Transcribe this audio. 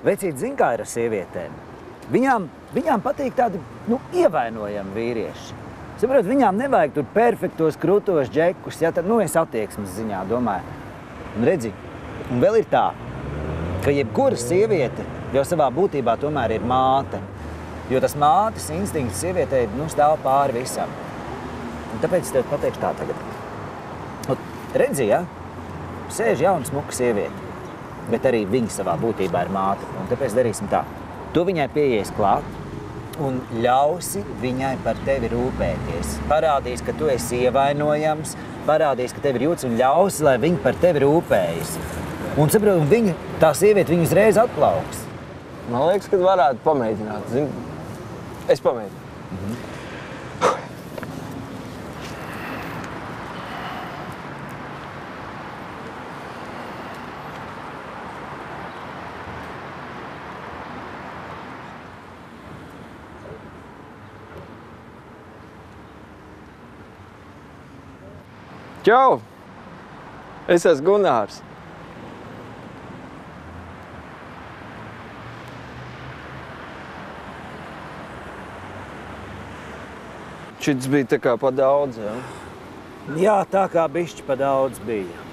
Vecīt, zin, kā ir ar sievietēm. Viņām patīk tādi, ievainojami vīrieši. Saprot, viņām nevajag tur perfektos, krūtos džekus, ja tad, es attieksmes ziņā domāju. Un redzi, un vēl ir tā, ka jebkura sieviete jau savā būtībā tomēr ir māte. Jo tas mātes instinkts sievietei, stāv pāri visam. Un tāpēc es tev pateikšu tā tagad. Un, redzi, ja? Sēž jauna smuka sieviete, bet arī viņa savā būtībā ir māte. Un tāpēc darīsim tā. Tu viņai pieies klāt un ļausi viņai par tevi rūpēties. Parādīs, ka tu esi ievainojams, parādīs, ka tevi ir jūtas un ļausi, lai viņa par tevi rūpējas. Un saprot, tā sieviete viņu uzreiz atplauks. Man liekas, ka varētu pamēģināt. Es pamēģinu. Čau! Es esmu Gunārs. Šis bija tā kā pa daudz, ja? Jā, tā kā bišķi pa daudz bija.